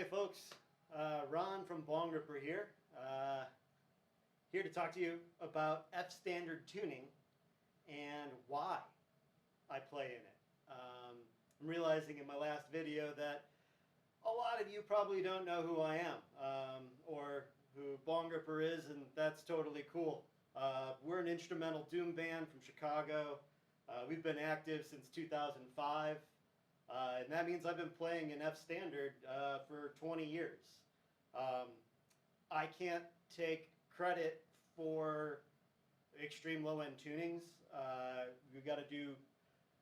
Hey folks, Ron from Bongripper here. Here to talk to you about F standard tuning and why I play in it. I'm realizing in my last video that a lot of you probably don't know who I am or who Bongripper is, and that's totally cool. We're an instrumental doom band from Chicago. We've been active since 2005. And that means I've been playing in F standard for 20 years. I can't take credit for extreme low-end tunings. We've got to do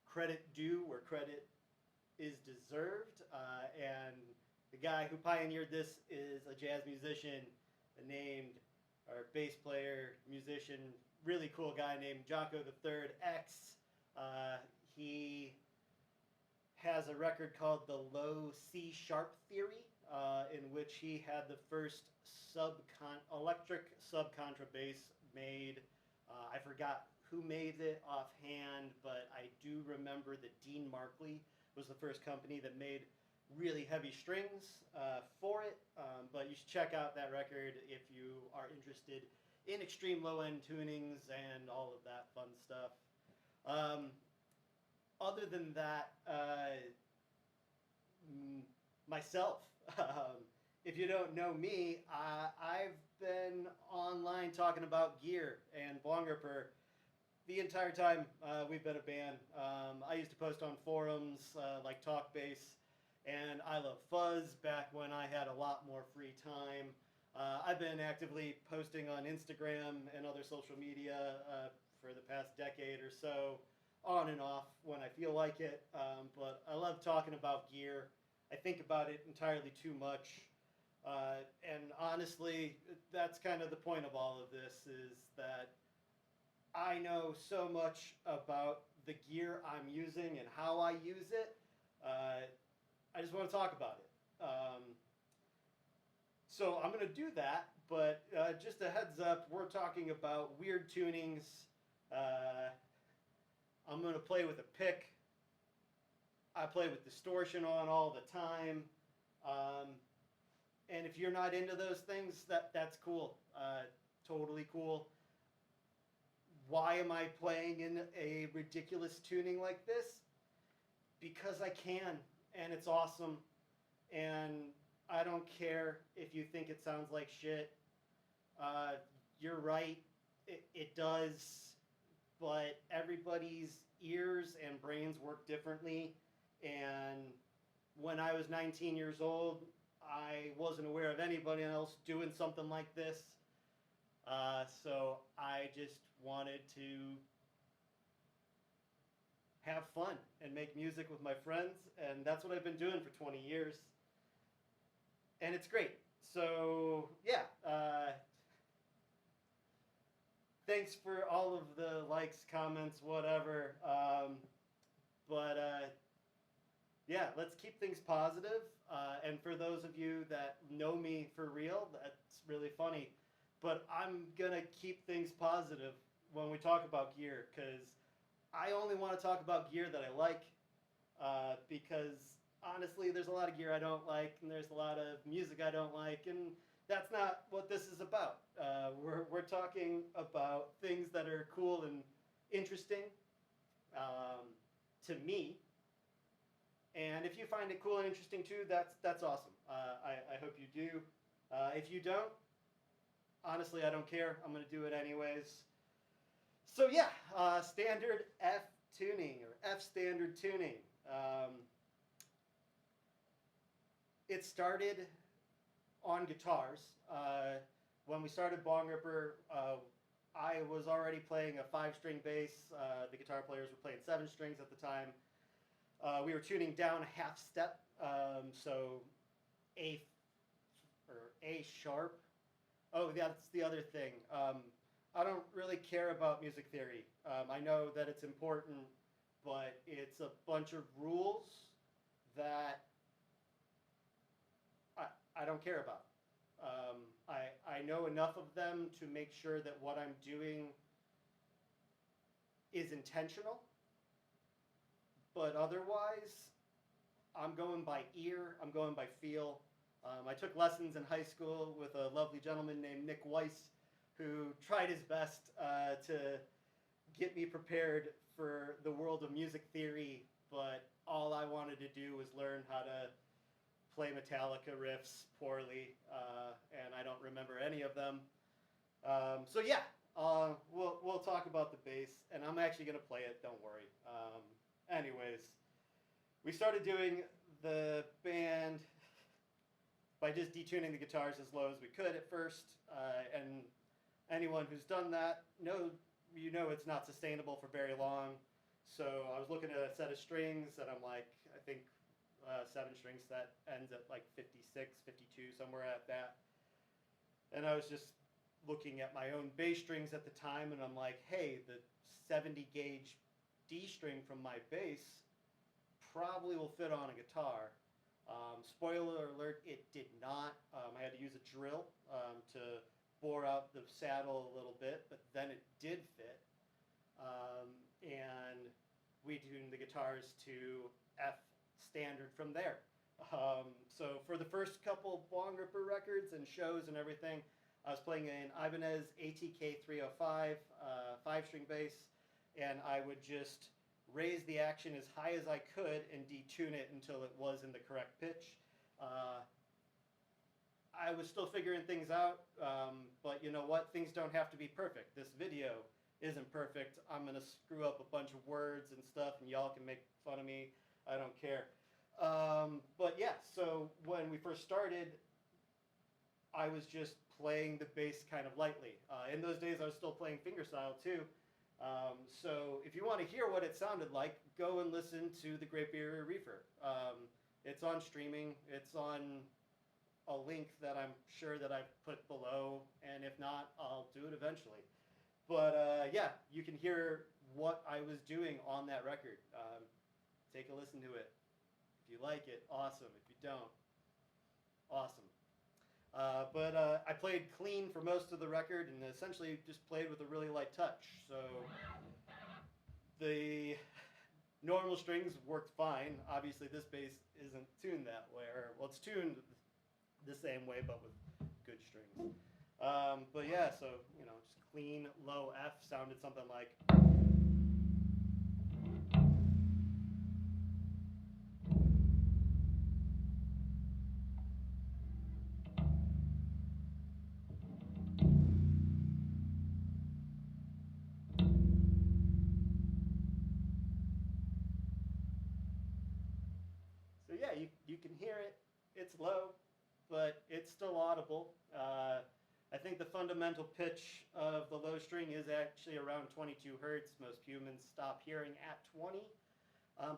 credit due where credit is deserved. And the guy who pioneered this is a jazz musician named, or bass player, musician, really cool guy named Jocko III X. He has a record called The Low C Sharp Theory, in which he had the first electric subcontrabass made. I forgot who made it offhand, but I do remember that Dean Markley was the first company that made really heavy strings for it. But you should check out that record if you are interested in extreme low-end tunings and all of that fun stuff. Other than that, myself, if you don't know me, I've been online talking about gear and Bongripper the entire time we've been a band. I used to post on forums like TalkBass and I Love Fuzz back when I had a lot more free time. I've been actively posting on Instagram and other social media for the past decade or so, on and off when I feel like it, but I love talking about gear. I think about it entirely too much, and honestly, that's kind of the point of all of this, is that I know so much about the gear I'm using and how I use it. I just want to talk about it. So I'm going to do that, but just a heads up, we're talking about weird tunings. I'm going to play with a pick. I play with distortion on all the time. And if you're not into those things, that's cool. Totally cool. Why am I playing in a ridiculous tuning like this? Because I can, and it's awesome. And I don't care if you think it sounds like shit. You're right, it does. But everybody's ears and brains work differently, and when I was 19 years old, I wasn't aware of anybody else doing something like this, so I just wanted to have fun and make music with my friends, and that's what I've been doing for 20 years, and it's great. So yeah, thanks for all of the likes, comments, whatever. Yeah, let's keep things positive. And for those of you that know me for real, that's really funny. But I'm going to keep things positive when we talk about gear, because I only want to talk about gear that I like. Because honestly, there's a lot of gear I don't like, and there's a lot of music I don't like, and that's not what this is about. We're talking about things that are cool and interesting to me. And if you find it cool and interesting too, that's awesome. I hope you do. If you don't, honestly, I don't care. I'm going to do it anyways. So yeah, standard F tuning, or F standard tuning. It started on guitars. When we started Bongripper, I was already playing a 5-string bass. The guitar players were playing 7 strings at the time. We were tuning down a half step, so A sharp. Oh, that's the other thing. I don't really care about music theory. I know that it's important, but it's a bunch of rules that I don't care about. I know enough of them to make sure that what I'm doing is intentional, but otherwise, I'm going by ear, I'm going by feel. I took lessons in high school with a lovely gentleman named Nick Weiss, who tried his best to get me prepared for the world of music theory, but all I wanted to do was learn how to play Metallica riffs poorly, and I don't remember any of them. So yeah, we'll talk about the bass, and I'm actually going to play it, don't worry. Anyways, we started doing the band by just detuning the guitars as low as we could at first, and anyone who's done that, you know it's not sustainable for very long. So I was looking at a set of strings, and I'm like, I think 7-string set ends at like 56, 52, somewhere at that. And I was just looking at my own bass strings at the time, and I'm like, hey, the 70 gauge D string from my bass probably will fit on a guitar. Spoiler alert, it did not. I had to use a drill to bore out the saddle a little bit, but then it did fit. And we tuned the guitars to F standard from there. So for the first couple Bongripper records and shows and everything, I was playing an Ibanez ATK 305 5-string bass, and I would just raise the action as high as I could and detune it until it was in the correct pitch. I was still figuring things out, but you know what? Things don't have to be perfect. This video isn't perfect. I'm going to screw up a bunch of words and stuff, and y'all can make fun of me. I don't care. But yeah, so when we first started, I was just playing the bass kind of lightly. In those days, I was still playing fingerstyle too. So if you want to hear what it sounded like, go and listen to the Great Barrier Reefer. It's on streaming. It's on a link that I'm sure that I've put below, and if not, I'll do it eventually. But yeah, you can hear what I was doing on that record. Take a listen to it. If you like it, awesome. If you don't, awesome. But I played clean for most of the record and essentially just played with a really light touch. So the normal strings worked fine. Obviously this bass isn't tuned that way, or well, it's tuned the same way but with good strings. But yeah, so you know, just clean low F sounded something like. So yeah, you can hear it. It's low, but it's still audible. I think the fundamental pitch of the low string is actually around 22 hertz. Most humans stop hearing at 20,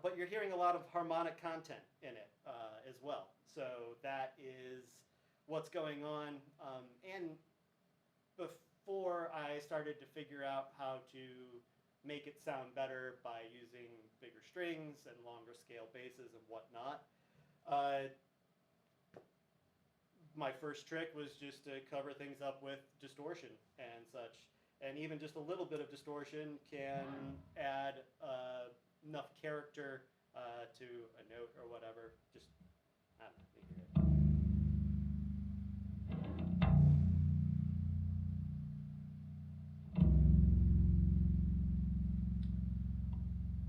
but you're hearing a lot of harmonic content in it as well. So that is what's going on. And before I started to figure out how to make it sound better by using bigger strings and longer scale basses and whatnot, my first trick was just to cover things up with distortion and such. And even just a little bit of distortion can add enough character to a note or whatever. Just, I don't know, you hear it.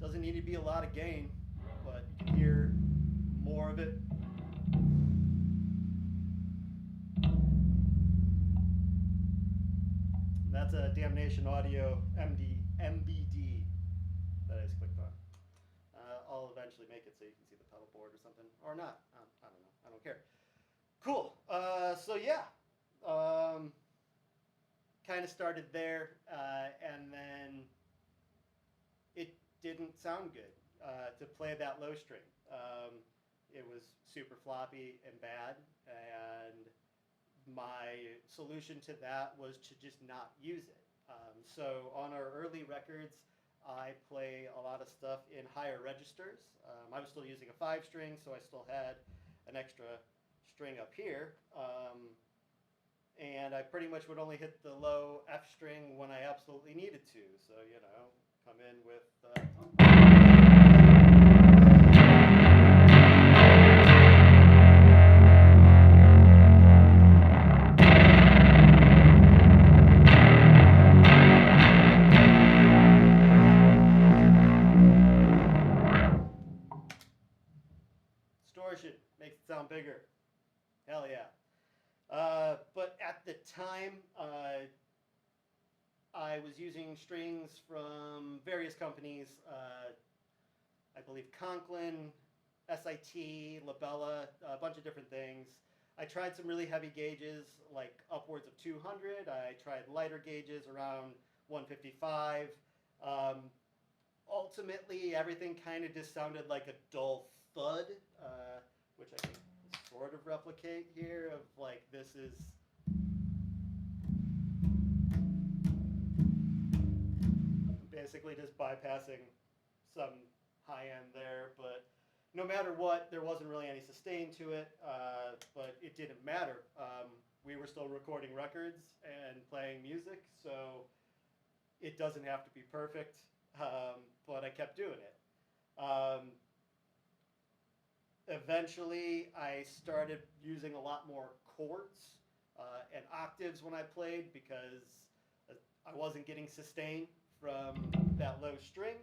Doesn't need to be a lot of gain, but you can hear more of it. That's a Damnation Audio MBD that I just clicked on. I'll eventually make it so you can see the pedal board or something, or not. I don't know. I don't care. Cool. So yeah, kind of started there, and then it didn't sound good to play that low string. It was super floppy and bad, and my solution to that was to just not use it. So on our early records, I play a lot of stuff in higher registers. I was still using a 5-string, so I still had an extra string up here. And I pretty much would only hit the low F string when I absolutely needed to. So, you know, come in with... distortion, makes it sound bigger. Hell yeah. But at the time, I was using strings from various companies, I believe Conklin, SIT, Labella, a bunch of different things. I tried some really heavy gauges, like upwards of 200. I tried lighter gauges around 155. Ultimately, everything kind of just sounded like a dull thud, which I can sort of replicate here of like this is basically just bypassing some high end there, but no matter what, there wasn't really any sustain to it, but it didn't matter. We were still recording records and playing music, so it doesn't have to be perfect, but I kept doing it. Eventually, I started using a lot more chords and octaves when I played because I wasn't getting sustain from that low string.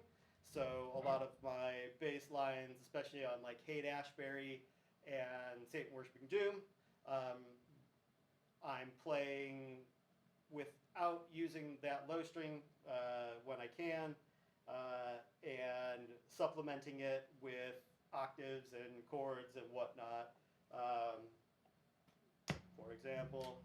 So a lot of my bass lines, especially on like Haight Ashbury and Satan Worshipping Doom, I'm playing without using that low string when I can, and supplementing it with octaves and chords and whatnot. For example,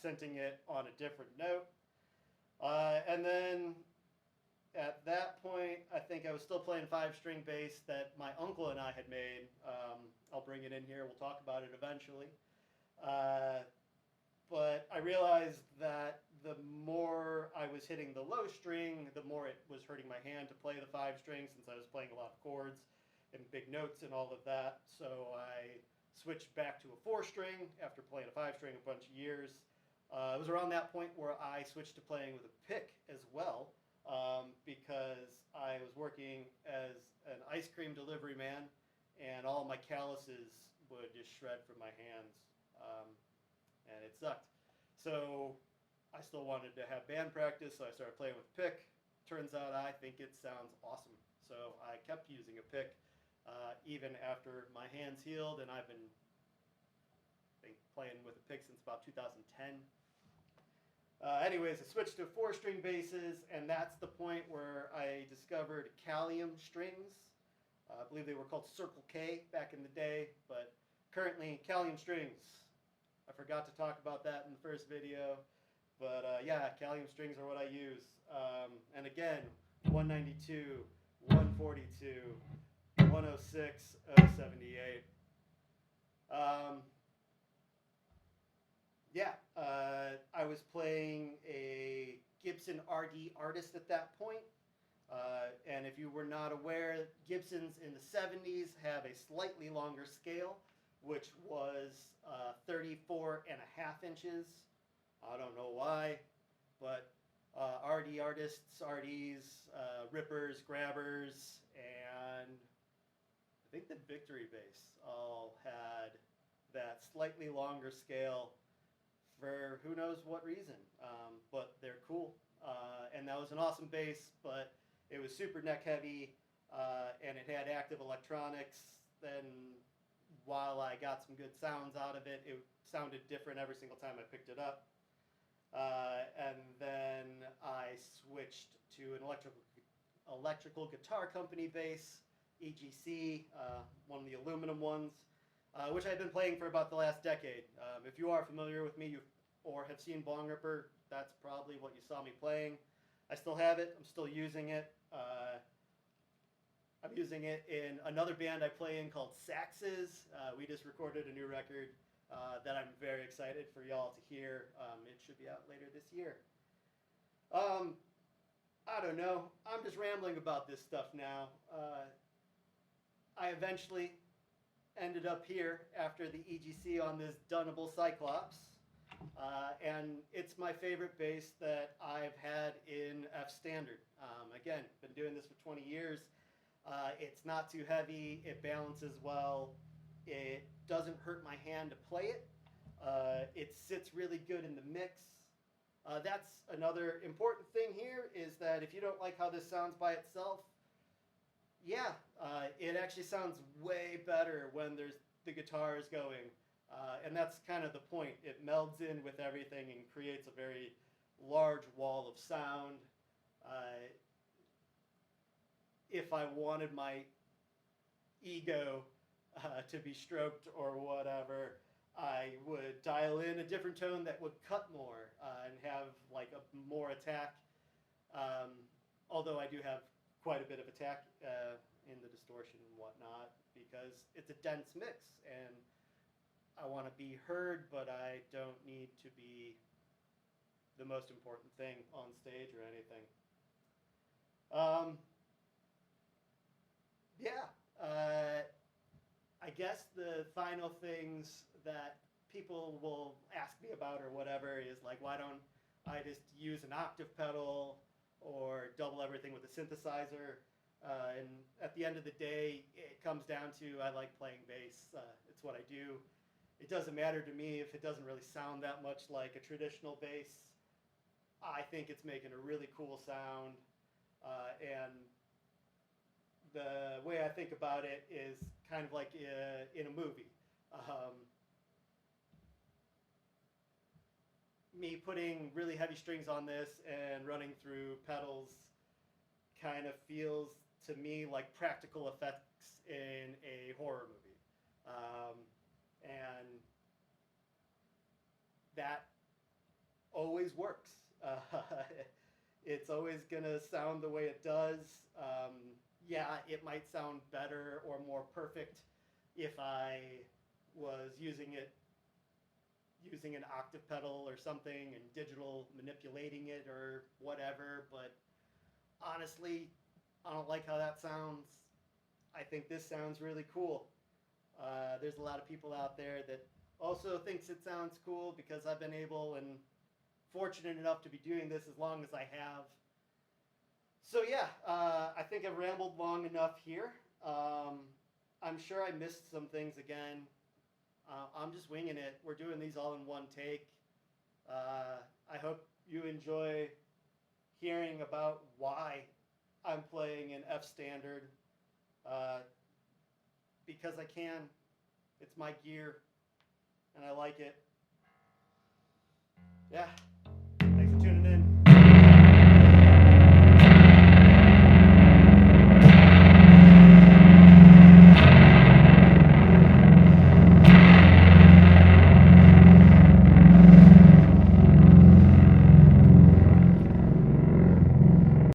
accenting it on a different note. And then at that point, I think I was still playing 5-string bass that my uncle and I had made. I'll bring it in here. We'll talk about it eventually. But I realized that the more I was hitting the low string, the more it was hurting my hand to play the 5-string since I was playing a lot of chords and big notes and all of that. So I switched back to a 4-string after playing a 5-string a bunch of years. It was around that point where I switched to playing with a pick as well, because I was working as an ice cream delivery man, and all my calluses would just shred from my hands, and it sucked. So I still wanted to have band practice, so I started playing with a pick. Turns out I think it sounds awesome, so I kept using a pick even after my hands healed, and I've been playing with a pick since about 2010. Anyways, I switched to 4-string basses, and that's the point where I discovered Kalium strings. I believe they were called Circle K back in the day, but currently Kalium strings. I forgot to talk about that in the first video, but yeah, Kalium strings are what I use. And again, 192, 142, 106, 078. I was playing a Gibson RD Artist at that point. And if you were not aware, Gibsons in the 70s have a slightly longer scale, which was 34 and a half inches. I don't know why, but RD Artists, RDs, Rippers, Grabbers, and I think the Victory bass all had that slightly longer scale for who knows what reason, but they're cool. And that was an awesome bass, but it was super neck heavy, and it had active electronics. Then while I got some good sounds out of it, it sounded different every single time I picked it up. And then I switched to an electrical guitar company bass, EGC, one of the aluminum ones, which I've been playing for about the last decade. If you are familiar with me or have seen Bongripper, that's probably what you saw me playing. I still have it. I'm still using it. I'm using it in another band I play in called Saxes. We just recorded a new record that I'm very excited for y'all to hear. It should be out later this year. I don't know. I'm just rambling about this stuff now. I eventually ended up here after the EGC on this Dunable Cyclops. And it's my favorite bass that I've had in F standard. Again, been doing this for 20 years. It's not too heavy, it balances well, it doesn't hurt my hand to play it. It sits really good in the mix. That's another important thing here, is that if you don't like how this sounds by itself, yeah, it actually sounds way better when there's the guitars going. And that's kind of the point. It melds in with everything and creates a very large wall of sound. If I wanted my ego to be stroked or whatever, I would dial in a different tone that would cut more and have like a more attack. Although I do have quite a bit of attack in the distortion and whatnot, because it's a dense mix and I want to be heard, but I don't need to be the most important thing on stage or anything. I guess the final things that people will ask me about or whatever is like, why don't I just use an octave pedal or double everything with a synthesizer? And at the end of the day, it comes down to I like playing bass. It's what I do. It doesn't matter to me if it doesn't really sound that much like a traditional bass. I think it's making a really cool sound. And the way I think about it is kind of like in a movie. Me putting really heavy strings on this and running through pedals kind of feels to me like practical effects in a horror movie. And that always works. It's always going to sound the way it does. Yeah, it might sound better or more perfect if I was using an octave pedal or something and digital manipulating it or whatever, but honestly, I don't like how that sounds. I think this sounds really cool. There's a lot of people out there that also thinks it sounds cool because I've been able and fortunate enough to be doing this as long as I have. So yeah, I think I've rambled long enough here. I'm sure I missed some things again. I'm just winging it. We're doing these all in one take. I hope you enjoy hearing about why I'm playing in F standard. Because I can. It's my gear, and I like it. Yeah. Thanks for tuning in.